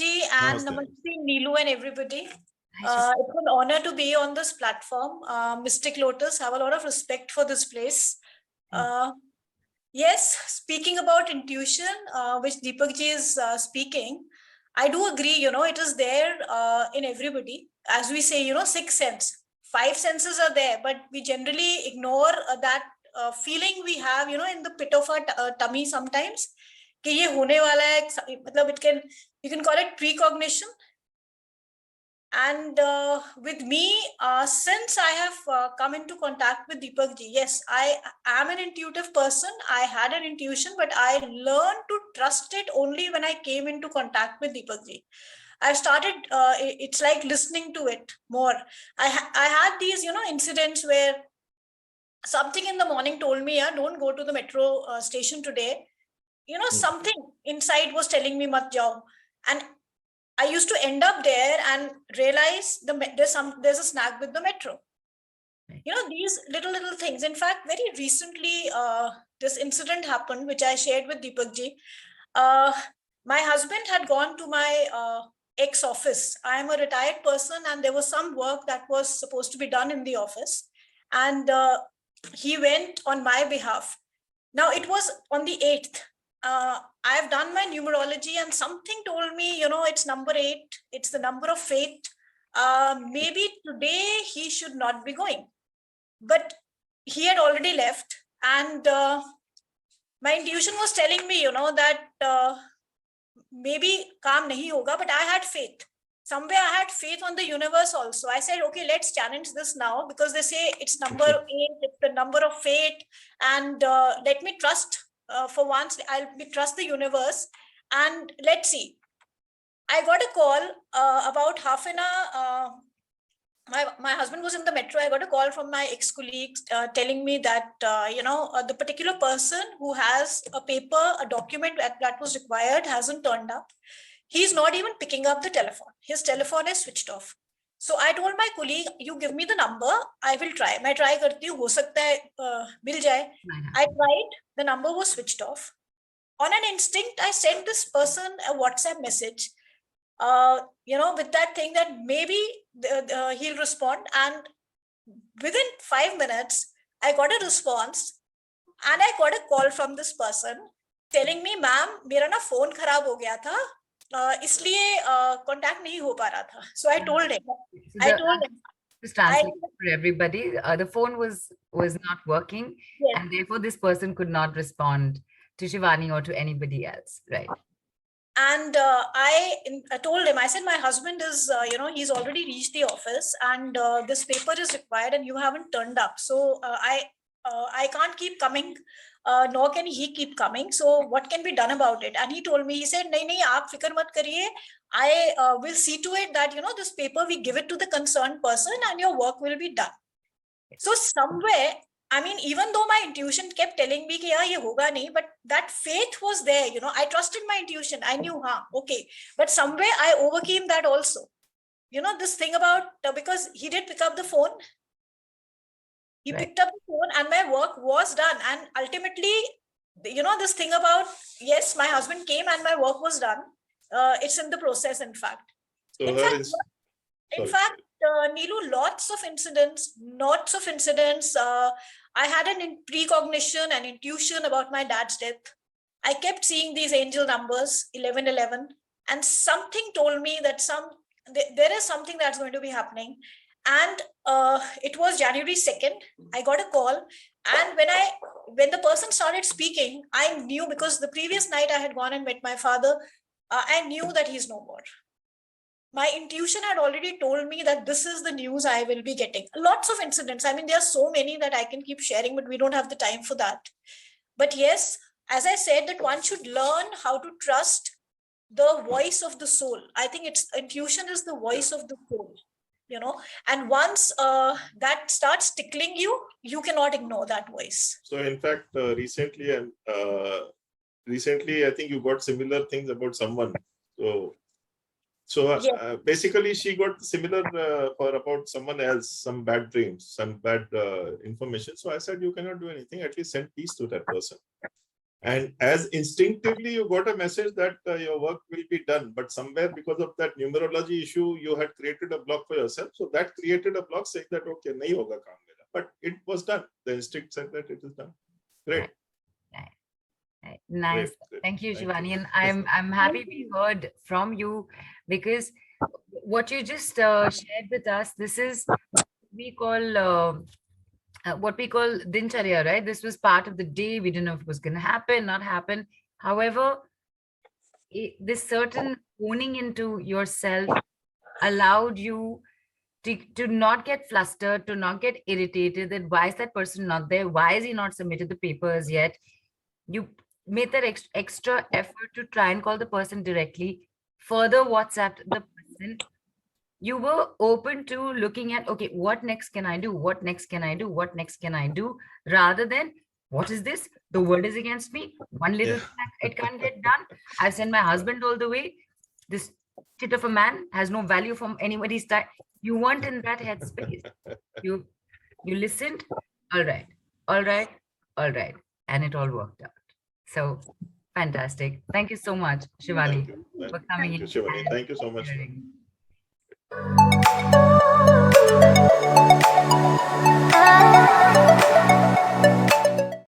ji and Namaste Neelu and everybody. It's an honor to be on this platform. Mystic Lotus, have a lot of respect for this place. Yes, speaking about intuition, which Deepakk ji is speaking, I do agree, it is there in everybody. As we say, sixth sense. 5 senses are there, but we generally ignore that feeling we have, in the pit of our tummy sometimes. कि ये होने वाला है, मतलब you can call it precognition. And with me, since I have come into contact with Deepakk ji, yes, I am an intuitive person. I had an intuition, but I learned to trust it only when I came into contact with Deepakk ji. I've started, it's like listening to it more. I had these, incidents where something in the morning told me, don't go to the metro station today. Something inside was telling me, mat jao. And I used to end up there and realize there's a snag with the metro. These little things. In fact, very recently, this incident happened, which I shared with Deepakk ji. My husband had gone to my ex-office. I am a retired person, and there was some work that was supposed to be done in the office. And he went on my behalf. Now, it was on the 8th. I've done my numerology and something told me, it's number 8. It's the number of fate. Maybe today he should not be going. But he had already left. And my intuition was telling me, that maybe kaam nahi hoga, but I had faith. Somewhere I had faith on the universe also. I said, okay, let's challenge this now because they say it's number 8, it's the number of fate. And let me trust. For once, I'll trust the universe and let's see. I got a call about half an hour. My husband was in the metro. I got a call from my ex-colleagues telling me that, the particular person who has a paper, a document that was required hasn't turned up. He's not even picking up the telephone. His telephone is switched off. So I told my colleague, you give me the number, I will try. मैं try करती हूँ, हो सकता है मिल जाए. I tried, the number was switched off. On an instinct, I sent this person a WhatsApp message, with that thing that maybe he'll respond. And within 5 minutes, I got a response and I got a call from this person telling me, ma'am, मेरा ना phone खराब हो गया था. इसलिए contact नहीं हो पा रहा था. So I told him. Just translate for everybody. The phone was not working, yes. And therefore this person could not respond to Shivani or to anybody else, right? And I told him, I said, my husband is, he's already reached the office and this paper is required and you haven't turned up. So I can't keep coming. Nor can he keep coming. So what can be done about it? And he told me, he said, nahi, aap fikr mat kariye. I will see to it that, this paper, we give it to the concerned person and your work will be done. So somewhere, I mean, even though my intuition kept telling me, yeah, ye hoga nahi, but that faith was there, I trusted my intuition. I knew, okay. But somewhere I overcame that also. This thing about, because he did pick up the phone. He picked up the phone and my work was done. And ultimately, this thing about, yes, my husband came and my work was done. It's in the process, in fact. So in fact, Neelu, lots of incidents. I had a precognition and intuition about my dad's death. I kept seeing these angel numbers, 1111. And something told me that there is something that's going to be happening. And it was January 2nd. I got a call, and when the person started speaking, I knew, because the previous night I had gone and met my father. I knew that he's no more. My intuition had already told me that this is the news I will be getting. Lots of incidents. I mean, there are so many that I can keep sharing, but we don't have the time for that. But yes, as I said, that one should learn how to trust the voice of the soul. I think intuition is the voice of the soul. And once that starts tickling you, you cannot ignore that voice. So in fact, recently I think you got similar things about someone. So yes. Basically she got similar about someone else, some bad dreams, some bad information. So I said, you cannot do anything, at least send peace to that person. And as instinctively you got a message that your work will be done, but somewhere because of that numerology issue, you had created a block for yourself. So that created a block saying that, okay, nahi hoga kaam mera. But it was done. The instinct said that it is done. Great. Nice. Great. Thank you, Thank Shivani. you. And I'm happy we heard from you, because what you just shared with us, this is what we call dincharya, right? This was part of the day. We didn't know if it was going to happen, not happen. However, this certain honing into yourself allowed you to not get flustered, to not get irritated that why is that person not there? Why is he not submitted the papers yet? You made that extra effort to try and call the person directly, further WhatsApp the person. You were open to looking at, okay, what next can I do? What next can I do? What next can I do? Rather than, what is this? The world is against me. One little thing, it can't get done. I've sent my husband all the way. This shit of a man has no value from anybody's time. You weren't in that headspace. You listened. All right. And it all worked out. So fantastic. Thank you so much, Shivani, for coming in. Thank you, Shivani. Thank you so much. Sharing.